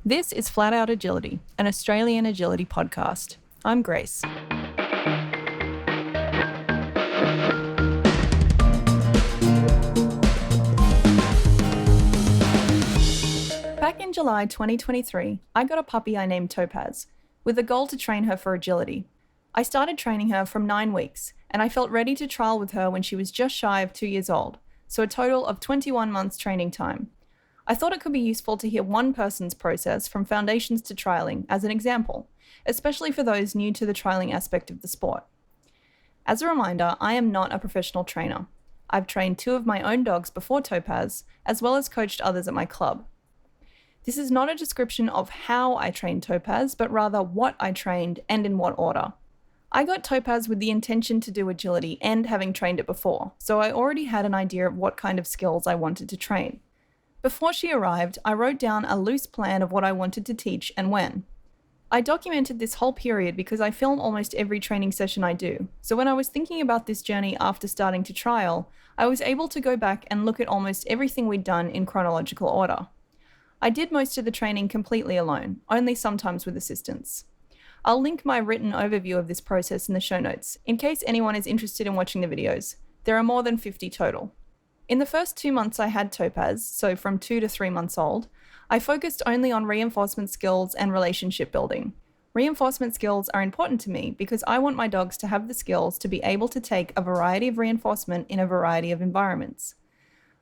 This is Flat Out Agility, an Australian agility podcast. I'm Grace. Back in July 2023, I got a puppy I named Topaz, with the goal to train her for agility. I started training her from 9 weeks, and I felt ready to trial with her when she was just shy of 2 years old, so a total of 21 months training time. I thought it could be useful to hear one person's process from foundations to trialing as an example, especially for those new to the trialing aspect of the sport. As a reminder, I am not a professional trainer. I've trained 2 of my own dogs before Topaz, as well as coached others at my club. This is not a description of how I trained Topaz, but rather what I trained and in what order. I got Topaz with the intention to do agility and having trained it before, so I already had an idea of what kind of skills I wanted to train. Before she arrived, I wrote down a loose plan of what I wanted to teach and when. I documented this whole period because I film almost every training session I do, so when I was thinking about this journey after starting to trial, I was able to go back and look at almost everything we'd done in chronological order. I did most of the training completely alone, only sometimes with assistance. I'll link my written overview of this process in the show notes, in case anyone is interested in watching the videos. There are more than 50 total. In the first 2 months I had Topaz, so from 2 to 3 months old, I focused only on reinforcement skills and relationship building. Reinforcement skills are important to me because I want my dogs to have the skills to be able to take a variety of reinforcement in a variety of environments.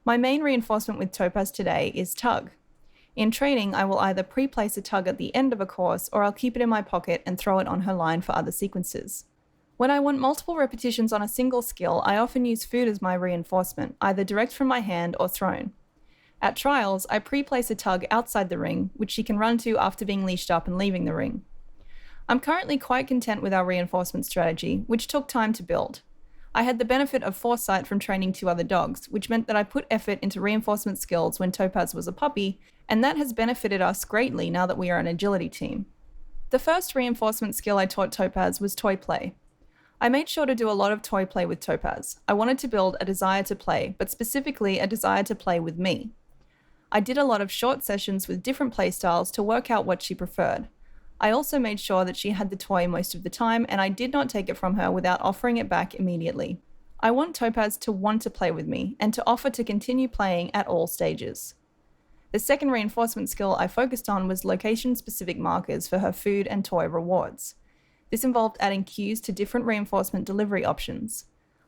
My main reinforcement with Topaz today is tug. In training, I will either pre-place a tug at the end of a course or I'll keep it in my pocket and throw it on her line for other sequences. When I want multiple repetitions on a single skill, I often use food as my reinforcement, either direct from my hand or thrown. At trials, I pre-place a tug outside the ring, which she can run to after being leashed up and leaving the ring. I'm currently quite content with our reinforcement strategy, which took time to build. I had the benefit of foresight from training 2 other dogs, which meant that I put effort into reinforcement skills when Topaz was a puppy, and that has benefited us greatly now that we are an agility team. The first reinforcement skill I taught Topaz was toy play. I made sure to do a lot of toy play with Topaz. I wanted to build a desire to play, but specifically a desire to play with me. I did a lot of short sessions with different play styles to work out what she preferred. I also made sure that she had the toy most of the time, and I did not take it from her without offering it back immediately. I want Topaz to want to play with me and to offer to continue playing at all stages. The second reinforcement skill I focused on was location-specific markers for her food and toy rewards. This involved adding cues to different reinforcement delivery options.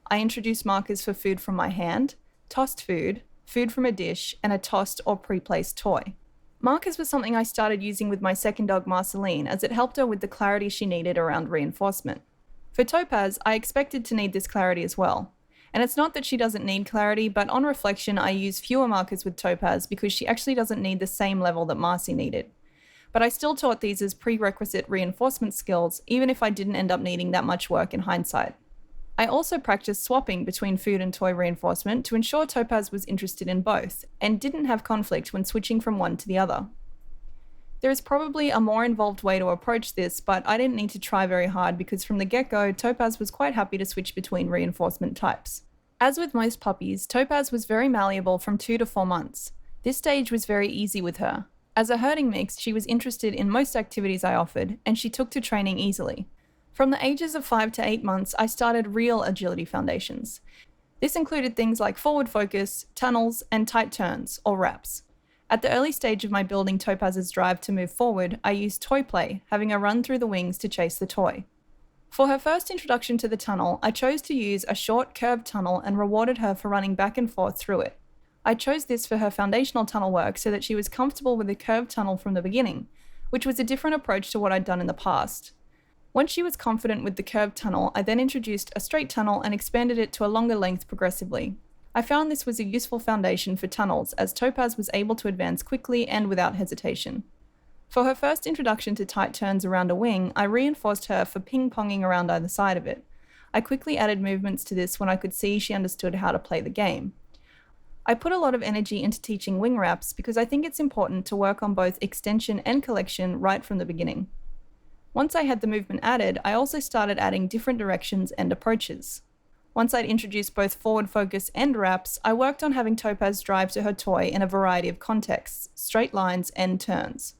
I introduced markers for food from my hand, tossed food, food from a dish, and a tossed or pre-placed toy. Markers was something I started using with my second dog Marceline, as it helped her with the clarity she needed around reinforcement. For Topaz, I expected to need this clarity as well. And it's not that she doesn't need clarity, but on reflection I use fewer markers with Topaz because she actually doesn't need the same level that Marcy needed. But I still taught these as prerequisite reinforcement skills, even if I didn't end up needing that much work in hindsight. I also practiced swapping between food and toy reinforcement to ensure Topaz was interested in both, and didn't have conflict when switching from one to the other. There is probably a more involved way to approach this, but I didn't need to try very hard because from the get-go, Topaz was quite happy to switch between reinforcement types. As with most puppies, Topaz was very malleable from 2 to 4 months. This stage was very easy with her. As a herding mix, she was interested in most activities I offered, and she took to training easily. From the ages of 5 to 8 months, I started real agility foundations. This included things like forward focus, tunnels, and tight turns, or wraps. At the early stage of my building Topaz's drive to move forward, I used toy play, having her run through the wings to chase the toy. For her first introduction to the tunnel, I chose to use a short curved tunnel and rewarded her for running back and forth through it. I chose this for her foundational tunnel work so that she was comfortable with a curved tunnel from the beginning, which was a different approach to what I'd done in the past. Once she was confident with the curved tunnel, I then introduced a straight tunnel and expanded it to a longer length progressively. I found this was a useful foundation for tunnels, as Topaz was able to advance quickly and without hesitation. For her first introduction to tight turns around a wing, I reinforced her for ping-ponging around either side of it. I quickly added movements to this when I could see she understood how to play the game. I put a lot of energy into teaching wing wraps because I think it's important to work on both extension and collection right from the beginning. Once I had the movement added, I also started adding different directions and approaches. Once I'd introduced both forward focus and wraps, I worked on having Topaz drive to her toy in a variety of contexts, straight lines and turns.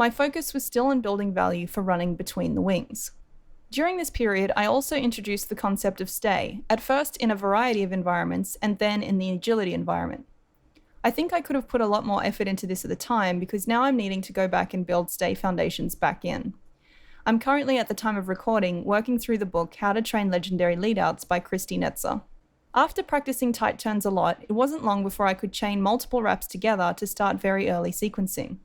My focus was still on building value for running between the wings. During this period, I also introduced the concept of stay, at first in a variety of environments and then in the agility environment. I think I could have put a lot more effort into this at the time because now I'm needing to go back and build stay foundations back in. I'm currently, at the time of recording, working through the book How to Train Legendary Leadouts by Christy Netzer. After practicing tight turns a lot, it wasn't long before I could chain multiple wraps together to start very early sequencing.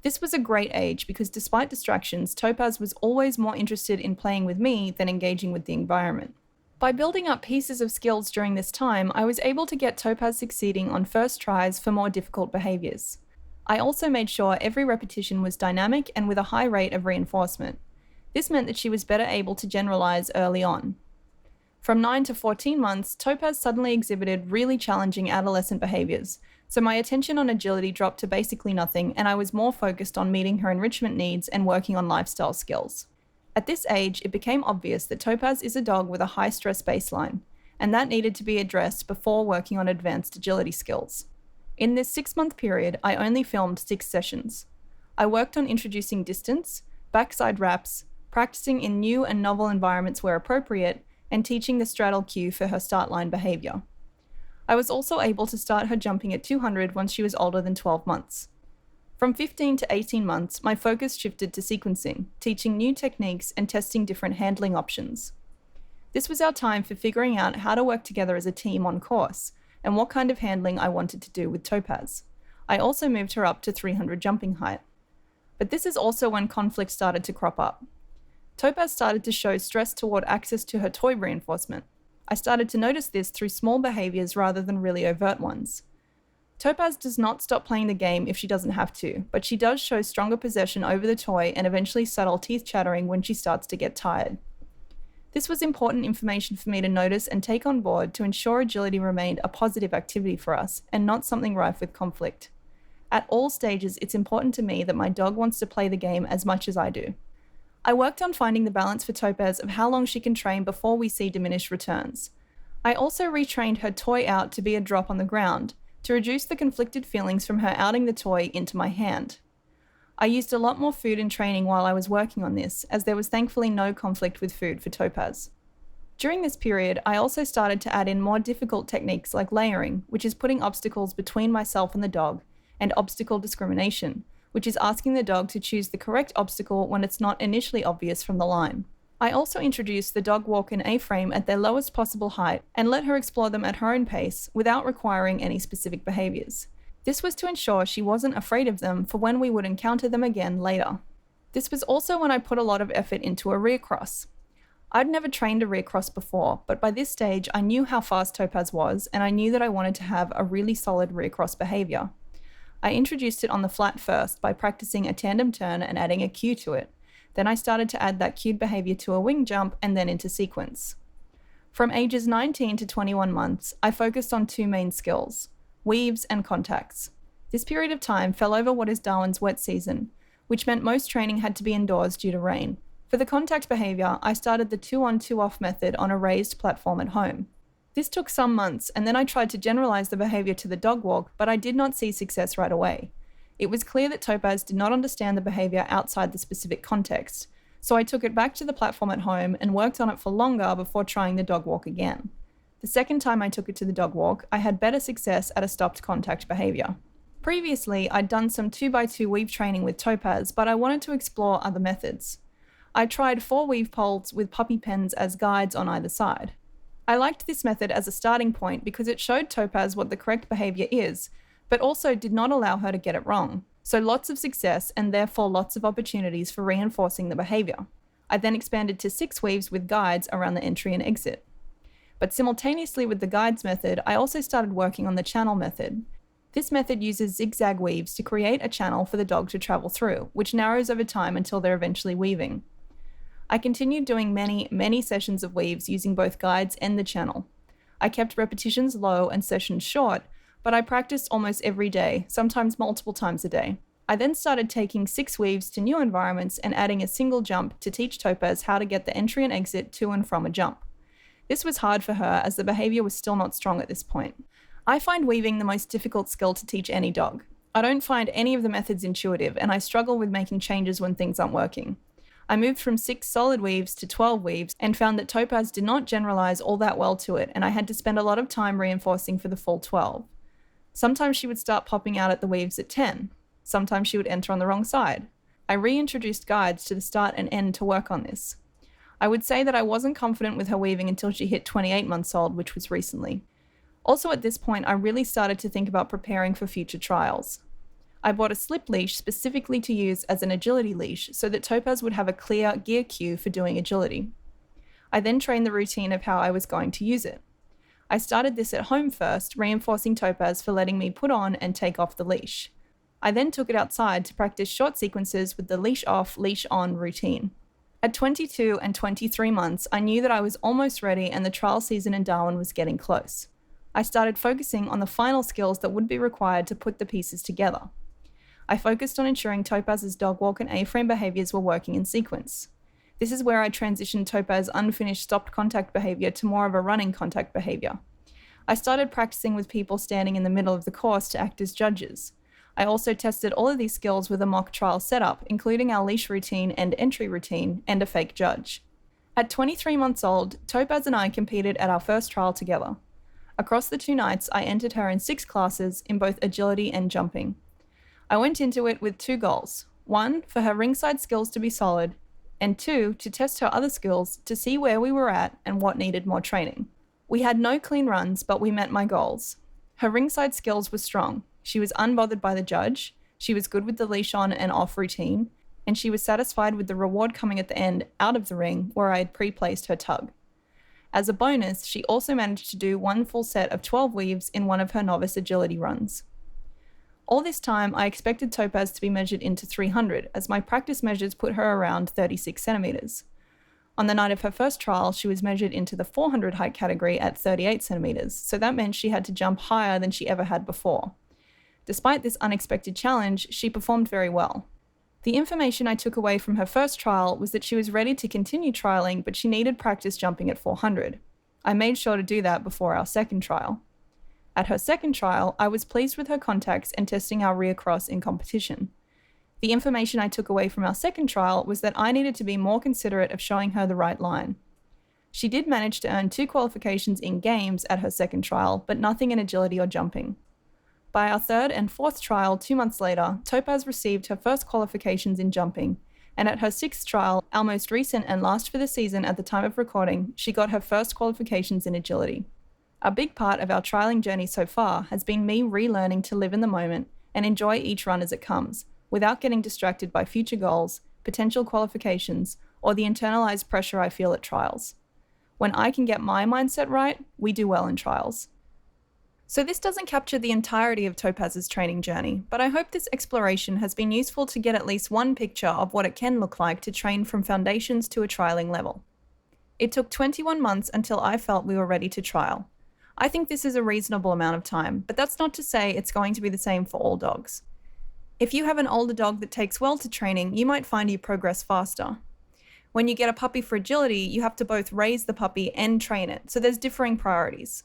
This was a great age because despite distractions, Topaz was always more interested in playing with me than engaging with the environment. By building up pieces of skills during this time, I was able to get Topaz succeeding on first tries for more difficult behaviors. I also made sure every repetition was dynamic and with a high rate of reinforcement. This meant that she was better able to generalize early on. From 9 to 14 months, Topaz suddenly exhibited really challenging adolescent behaviors, so my attention on agility dropped to basically nothing and I was more focused on meeting her enrichment needs and working on lifestyle skills. At this age, it became obvious that Topaz is a dog with a high stress baseline, and that needed to be addressed before working on advanced agility skills. In this 6-month period, I only filmed 6 sessions. I worked on introducing distance, backside wraps, practicing in new and novel environments where appropriate, and teaching the straddle cue for her start line behavior. I was also able to start her jumping at 200 once she was older than 12 months. From 15 to 18 months, my focus shifted to sequencing, teaching new techniques and testing different handling options. This was our time for figuring out how to work together as a team on course, and what kind of handling I wanted to do with Topaz. I also moved her up to 300 jumping height. But this is also when conflict started to crop up. Topaz started to show stress toward access to her toy reinforcement. I started to notice this through small behaviors rather than really overt ones. Topaz does not stop playing the game if she doesn't have to, but she does show stronger possession over the toy and eventually subtle teeth chattering when she starts to get tired. This was important information for me to notice and take on board to ensure agility remained a positive activity for us and not something rife with conflict. At all stages, it's important to me that my dog wants to play the game as much as I do. I worked on finding the balance for Topaz of how long she can train before we see diminished returns. I also retrained her toy out to be a drop on the ground, to reduce the conflicted feelings from her outing the toy into my hand. I used a lot more food in training while I was working on this, as there was thankfully no conflict with food for Topaz. During this period, I also started to add in more difficult techniques like layering, which is putting obstacles between myself and the dog, and obstacle discrimination, which is asking the dog to choose the correct obstacle when it's not initially obvious from the line. I also introduced the dog walk and A-frame at their lowest possible height and let her explore them at her own pace without requiring any specific behaviors. This was to ensure she wasn't afraid of them for when we would encounter them again later. This was also when I put a lot of effort into a rear cross. I'd never trained a rear cross before, but by this stage I knew how fast Topaz was and I knew that I wanted to have a really solid rear cross behavior. I introduced it on the flat first by practicing a tandem turn and adding a cue to it. Then I started to add that cued behavior to a wing jump and then into sequence. From ages 19 to 21 months, I focused on 2 main skills: weaves and contacts. This period of time fell over what is Darwin's wet season, which meant most training had to be indoors due to rain. For the contact behavior, I started the 2-on 2-off method on a raised platform at home. This took some months, and then I tried to generalize the behavior to the dog walk, but I did not see success right away. It was clear that Topaz did not understand the behavior outside the specific context, so I took it back to the platform at home and worked on it for longer before trying the dog walk again. The second time I took it to the dog walk, I had better success at a stopped contact behavior. Previously, I'd done some 2x2 weave training with Topaz, but I wanted to explore other methods. I tried 4 weave poles with puppy pens as guides on either side. I liked this method as a starting point because it showed Topaz what the correct behavior is, but also did not allow her to get it wrong. So lots of success and therefore lots of opportunities for reinforcing the behavior. I then expanded to 6 weaves with guides around the entry and exit. But simultaneously with the guides method, I also started working on the channel method. This method uses zigzag weaves to create a channel for the dog to travel through, which narrows over time until they're eventually weaving. I continued doing many sessions of weaves using both guides and the channel. I kept repetitions low and sessions short, but I practiced almost every day, sometimes multiple times a day. I then started taking 6 weaves to new environments and adding a single jump to teach Topaz how to get the entry and exit to and from a jump. This was hard for her as the behavior was still not strong at this point. I find weaving the most difficult skill to teach any dog. I don't find any of the methods intuitive, and I struggle with making changes when things aren't working. I moved from 6 solid weaves to 12 weaves and found that Topaz did not generalize all that well to it, and I had to spend a lot of time reinforcing for the full 12. Sometimes she would start popping out at the weaves at 10. Sometimes she would enter on the wrong side. I reintroduced guides to the start and end to work on this. I would say that I wasn't confident with her weaving until she hit 28 months old, which was recently. Also at this point, I really started to think about preparing for future trials. I bought a slip leash specifically to use as an agility leash so that Topaz would have a clear gear cue for doing agility. I then trained the routine of how I was going to use it. I started this at home first, reinforcing Topaz for letting me put on and take off the leash. I then took it outside to practice short sequences with the leash off, leash on routine. At 22 and 23 months, I knew that I was almost ready and the trial season in Darwin was getting close. I started focusing on the final skills that would be required to put the pieces together. I focused on ensuring Topaz's dog walk and A-frame behaviors were working in sequence. This is where I transitioned Topaz's unfinished stopped contact behavior to more of a running contact behavior. I started practicing with people standing in the middle of the course to act as judges. I also tested all of these skills with a mock trial setup, including our leash routine and entry routine, and a fake judge. At 23 months old, Topaz and I competed at our first trial together. Across the 2 nights, I entered her in 6 classes in both agility and jumping. I went into it with 2 goals. 1, for her ringside skills to be solid, and 2, to test her other skills to see where we were at and what needed more training. We had no clean runs, but we met my goals. Her ringside skills were strong. She was unbothered by the judge, she was good with the leash on and off routine, and she was satisfied with the reward coming at the end out of the ring where I had pre-placed her tug. As a bonus, she also managed to do 1 full set of 12 weaves in one of her novice agility runs. All this time, I expected Topaz to be measured into 300, as my practice measures put her around 36 centimeters. On the night of her first trial, she was measured into the 400 height category at 38 centimeters, so that meant she had to jump higher than she ever had before. Despite this unexpected challenge, she performed very well. The information I took away from her first trial was that she was ready to continue trialing, but she needed practice jumping at 400. I made sure to do that before our second trial. At her second trial, I was pleased with her contacts and testing our rear cross in competition. The information I took away from our second trial was that I needed to be more considerate of showing her the right line. She did manage to earn 2 qualifications in games at her second trial, but nothing in agility or jumping. By our third and fourth trial 2 months later, Topaz received her first qualifications in jumping, and at her 6th trial, our most recent and last for the season at the time of recording, she got her first qualifications in agility. A big part of our trialing journey so far has been me relearning to live in the moment and enjoy each run as it comes, without getting distracted by future goals, potential qualifications, or the internalized pressure I feel at trials. When I can get my mindset right, we do well in trials. So this doesn't capture the entirety of Topaz's training journey, but I hope this exploration has been useful to get at least one picture of what it can look like to train from foundations to a trialing level. It took 21 months until I felt we were ready to trial. I think this is a reasonable amount of time, but that's not to say it's going to be the same for all dogs. If you have an older dog that takes well to training, you might find you progress faster. When you get a puppy for agility, you have to both raise the puppy and train it, so there's differing priorities.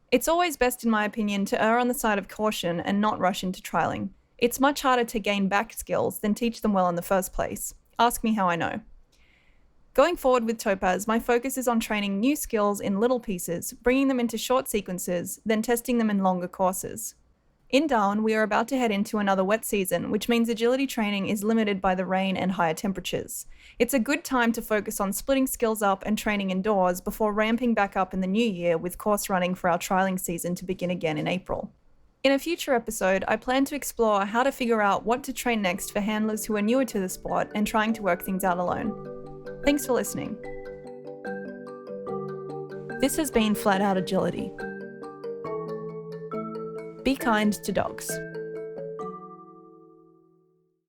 It's always best, in my opinion, to err on the side of caution and not rush into trialing. It's much harder to gain back skills than teach them well in the first place. Ask me how I know. Going forward with Topaz, my focus is on training new skills in little pieces, bringing them into short sequences, then testing them in longer courses. In Darwin, we are about to head into another wet season, which means agility training is limited by the rain and higher temperatures. It's a good time to focus on splitting skills up and training indoors before ramping back up in the new year with course running for our trialing season to begin again in April. In a future episode, I plan to explore how to figure out what to train next for handlers who are newer to the sport and trying to work things out alone. Thanks for listening. This has been Flat Out Agility. Be kind to dogs.